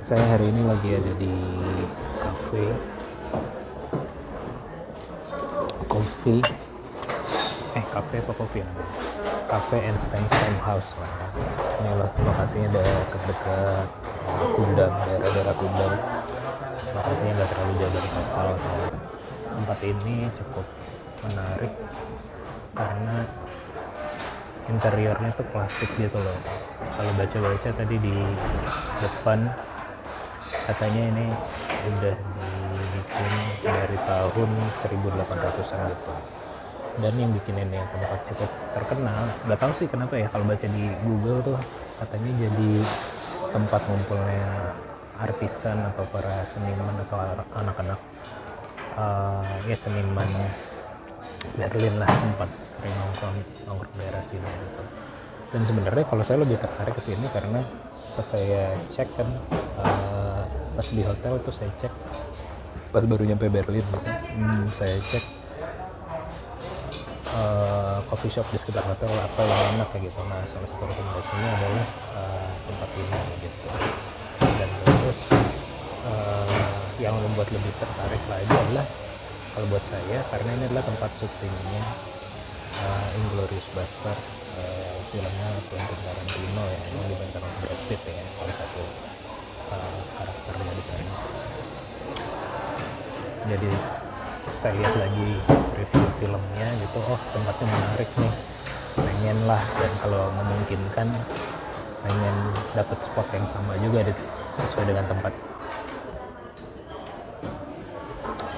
Saya hari ini lagi ada di cafe coffee cafe apa coffee namanya? Cafe and Stein House lah. Ini lokasinya dekat Kundang, daerah Kundang. Lokasinya nggak terlalu jauh dari kapal. Tempat ini cukup menarik karena interiornya tuh klasik gitu loh. Kalau baca-baca tadi di depan katanya ini udah dibikin dari tahun 1800-an gitu. Dan yang bikin ini tempat cukup terkenal, nggak tahu sih kenapa ya, kalau baca di Google tuh katanya jadi tempat ngumpulnya artisan atau para seniman atau anak-anak seniman Berlin lah, sempat sering nongkrong daerah sini gitu. Dan sebenarnya kalau saya lebih tertarik ke sini karena pas saya cek kan, pas di hotel tuh saya cek pas baru nyampe Berlin gitu, saya cek coffee shop di sekitar hotel apa yang enak kayak gitu. Nah, salah satu rekomendasinya adalah tempat ini gitu. Dan terus yang membuat lebih tertarik lagi adalah kalau buat saya karena ini adalah tempat syutingnya Inglourious Basterds, filmnya Quentin Tarantino ya, yang dimainkan oleh Brad Pitt ya, salah satu karakternya di sana. Jadi saya lihat lagi review filmnya gitu, tempatnya menarik nih, pengen lah, dan kalau memungkinkan pengen dapat spot yang sama juga sesuai dengan tempat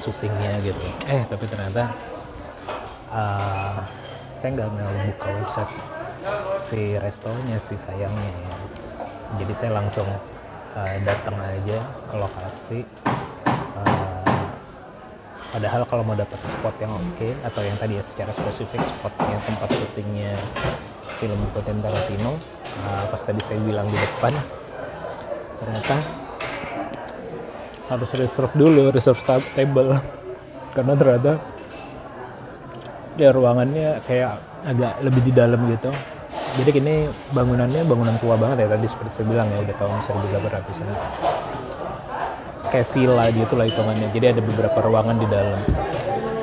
syutingnya gitu. Tapi ternyata saya nggak buka website si restonya sih, sayangnya ya. Jadi saya langsung datang aja ke lokasi. Padahal kalau mau dapat spot yang oke, atau yang tadi ya secara spesifik spotnya tempat syutingnya film Quentin Tarantino, pas tadi saya bilang di depan, ternyata harus reserve table karena ternyata ya ruangannya kayak agak lebih di dalam gitu. Jadi ini bangunannya bangunan tua banget ya, tadi seperti saya bilang ya, udah tahun 1800-an, kayak villa gitu lah hitungannya. Jadi ada beberapa ruangan di dalam.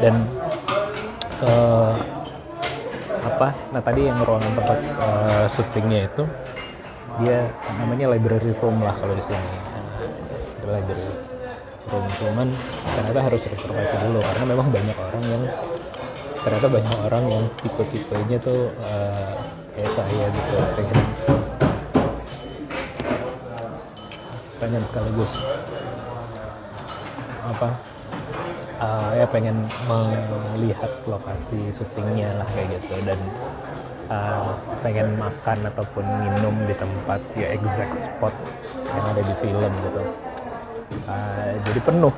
Dan nah tadi yang ruangan tempat syutingnya itu dia namanya library room lah kalau di sini. Library room, cuman ternyata harus reservasi dulu karena memang banyak orang yang tipe-tipenya tuh kayak saya gitu, pengen sekaligus pengen melihat lokasi syutingnya lah kayak gitu, dan pengen makan ataupun minum di tempat ya exact spot yang ada di film gitu. Jadi penuh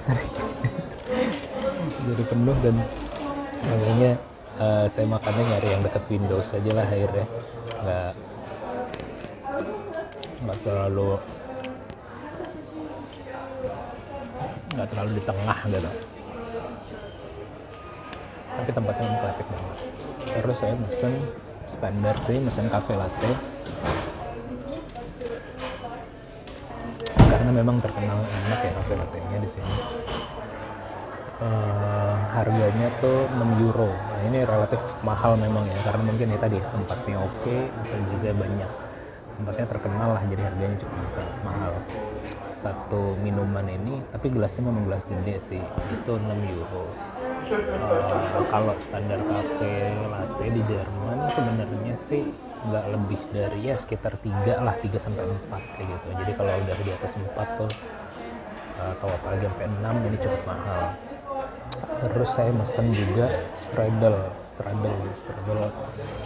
dan makanya saya makannya nyari yang dekat Windows aja lah akhirnya, nggak terlalu di tengah gitu. Tapi tempatnya klasik banget. Terus saya mesen cafe latte karena memang terkenal enak ya cafe latte-nya di sini. Harganya tuh 6 euro. Nah, ini relatif mahal memang ya, karena mungkin ya tadi tempatnya oke, dan juga banyak tempatnya terkenal lah, jadi harganya cukup mahal. Satu minuman ini, tapi gelasnya memang gelas gede sih, itu 6 euro. Kalau standar cafe latte di Jerman sebenarnya sih nggak lebih dari ya sekitar 3 sampai 4 kayak gitu. Jadi kalau udah di atas 4 tuh, atau apalagi sampai 6, ini cukup mahal. Terus saya mesen juga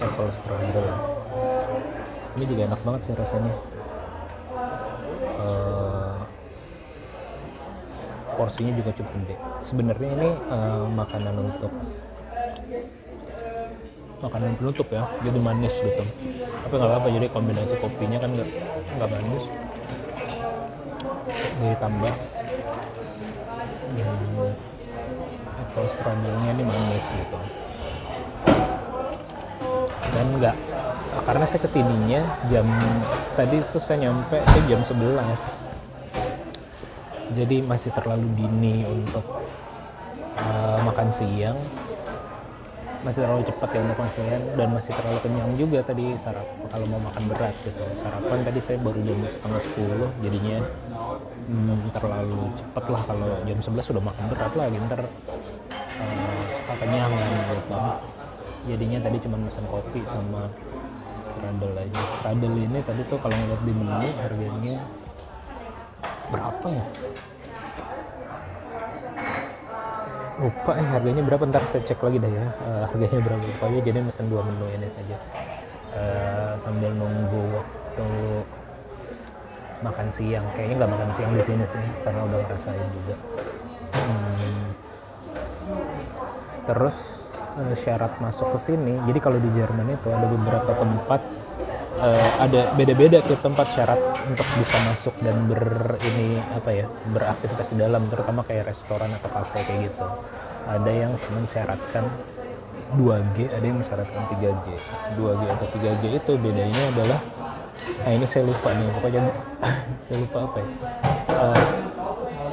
apple strudel. Ini juga enak banget sih rasanya. Porsinya juga cukup gede. Sebenarnya ini makanan penutup ya, jadi manis gitu. Tapi nggak apa-apa, jadi kombinasi kopinya kan nggak manis, ditambah apple strudelnya ini manis gitu. Dan karena saya kesininya tadi tuh saya nyampe jam 11, Jadi masih terlalu dini untuk makan siang, masih terlalu cepat ya untuk makan siang, dan masih terlalu kenyang juga tadi kalau mau makan berat gitu. Sarapan tadi saya baru jam setengah 10, jadinya terlalu cepat lah. Kalau jam 11 sudah makan berat lagi, ntar kenyangan gitu. Jadinya tadi cuma pesan kopi sama strudel aja. Strudel ini tadi tuh kalau ngeliat di menu harganya berapa ya? Lupa harganya berapa, ntar saya cek lagi dah ya harganya berapa. Pokoknya jadi pesan 2 menu ini aja sambil nunggu waktu makan siang. Kayaknya nggak makan siang di sini sih karena udah ngerasain juga. Terus syarat masuk ke sini, jadi kalau di Jerman itu ada beberapa tempat, ada beda-beda tuh tempat syarat untuk bisa masuk dan beraktivitas di dalam, terutama kayak restoran atau kafe kayak gitu. Ada yang mensyaratkan 2G, ada yang mensyaratkan 3G. 2G atau 3G itu bedanya adalah, ini saya lupa nih, pokoknya saya lupa apa ya.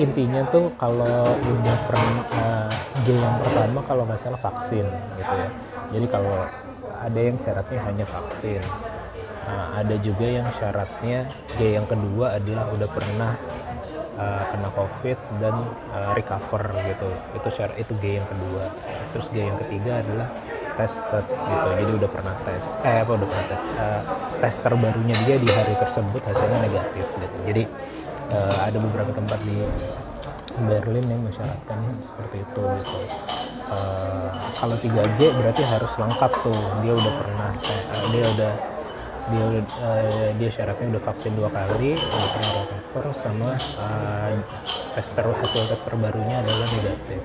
Intinya tuh kalau udah G yang pertama kalau nggak salah vaksin gitu ya. Jadi kalau ada yang syaratnya hanya vaksin, ada juga yang syaratnya G yang kedua adalah udah pernah kena COVID dan recover gitu. Itu syarat, itu G yang kedua. Terus G yang ketiga adalah tested gitu. Jadi udah pernah tes, tes terbarunya dia di hari tersebut hasilnya negatif gitu. Jadi ada beberapa tempat di Berlin yang mensyaratkannya seperti itu gitu. Kalau 3G berarti harus lengkap tuh, dia udah pernah dia syaratnya udah vaksin 2 kali, udah pernah recover, sama hasil tes terbarunya adalah negatif.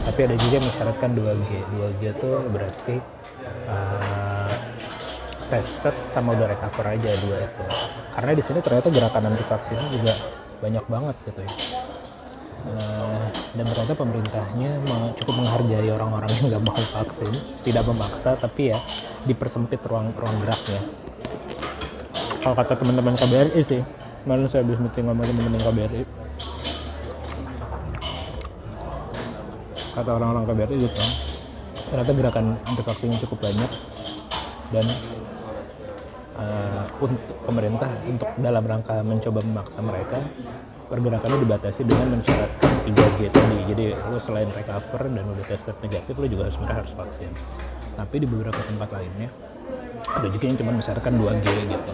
Tapi ada juga yang mensyaratkan 2G. 2G tuh berarti tested sama udah recover aja, 2 itu. Karena di sini ternyata gerakan anti vaksinnya juga banyak banget gitu ya. Dan ternyata pemerintahnya cukup menghargai orang-orang yang nggak mau vaksin, tidak memaksa, tapi ya dipersempit ruang geraknya. Kalau kata teman-teman KBRI sih, kemarin saya habis meeting sama teman-teman KBRI, kata orang-orang KBRI gitu, ternyata gerakan anti vaksinnya cukup banyak, dan untuk pemerintah untuk dalam rangka mencoba memaksa mereka, pergerakannya dibatasi dengan mensyaratkan 3G tadi. Jadi lo selain recover dan udah tested negatif, lo juga harus vaksin. Tapi di beberapa tempat lainnya ada juga yang cuma mensyaratkan 2G gitu.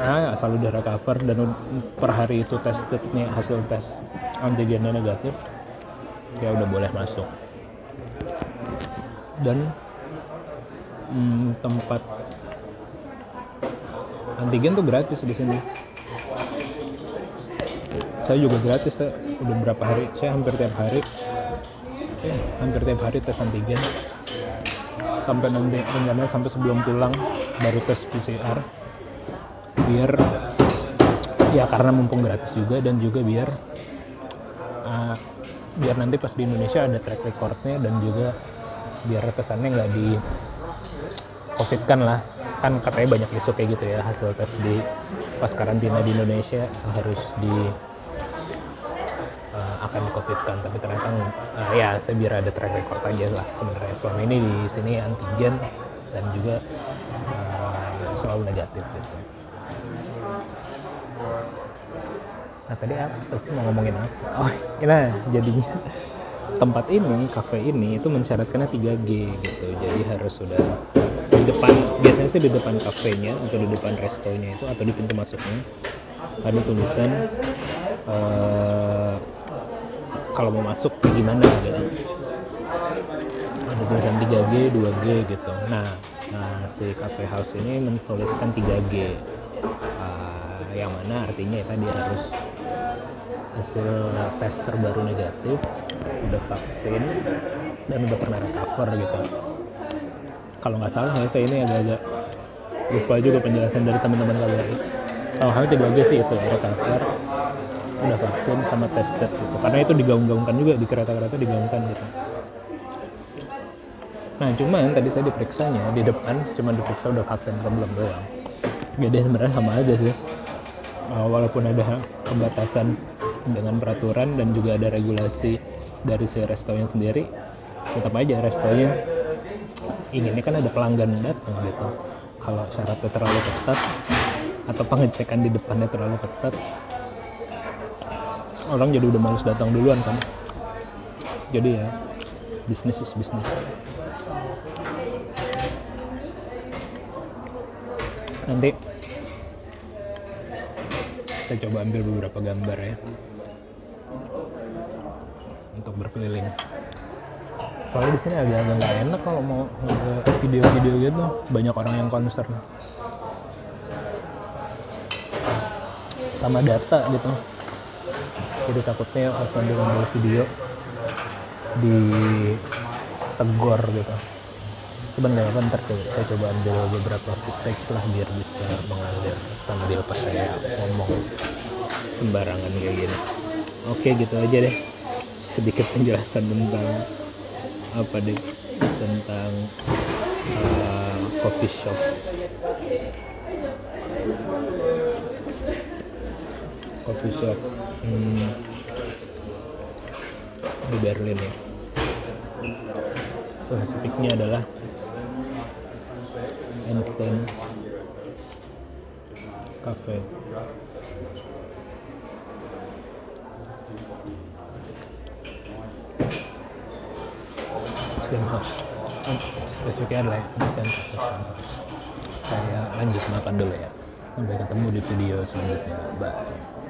Asal udah recover dan per hari itu testednya, hasil tes antigennya negatif, ya udah boleh masuk. Dan tempat antigen tuh gratis di sini. Saya juga gratis, udah berapa hari, saya hampir tiap hari tes antigen, sampai nanti rencananya sampai sebelum pulang baru tes PCR, biar ya karena mumpung gratis juga, dan juga biar nanti pas di Indonesia ada track recordnya, dan juga biar kesannya nggak di COVID kan lah, kan katanya banyak isu kayak gitu ya, hasil tes di pas karantina di Indonesia harus akan di COVID kan, tapi ternyata ya saya biar ada track record aja lah sebenarnya. Selama ini di sini antigen dan juga selalu negatif gitu. Nah tadi apa sih mau ngomongin apa? Oh, nah jadinya tempat ini, kafe ini itu mensyaratkannya 3G gitu. Jadi harus sudah di depan, biasanya sih di depan kafenya atau di depan restonya itu, atau di pintu masuknya ada tulisan kalau mau masuk gimana gitu. Ada tulisan 3G, 2G gitu. Nah si cafe house ini menuliskan 3G. Yang mana artinya ya tadi harus hasil tes terbaru negatif, udah vaksin, dan udah pernah recover gitu. Kalau nggak salah saya ini agak-agak lupa juga penjelasan dari teman-teman KBRI. Kalau hal 3G sih itu ya, recover, udah vaksin, sama tested gitu. Karena itu digaung-gaungkan juga di kereta-kereta, digaungkan gitu. Nah cuman tadi saya diperiksanya di depan, cuma diperiksa udah vaksin atau belum doang. Jadi sebenarnya sama aja sih. Walaupun ada pembatasan dengan peraturan dan juga ada regulasi dari si restonya sendiri, tetap aja restonya inginnya kan ada pelanggan datang gitu. Kalau syaratnya terlalu ketat atau pengecekan di depannya terlalu ketat, orang jadi udah males datang duluan kan. Jadi ya bisnis is bisnis. Nanti saya coba ambil beberapa gambar ya untuk berkeliling. Soalnya di sini agak-agak nggak enak kalau mau video-video gitu, banyak orang yang concern sama data gitu. Jadi takutnya pas ngambil video ditegor gitu. Cuman gak apa, ntar saya coba ambil beberapa footage lah biar bisa mengalir sama dia pas saya ngomong sembarangan kayak gini. Oke, gitu aja deh sedikit penjelasan tentang tentang coffee shop. Di Berlin ya. Spesifiknya adalah Einstein Cafe. Einstein House. Spesifiknya adalah Einstein Cafe. Saya lanjut makan dulu ya. Sampai ketemu di video selanjutnya. Bye.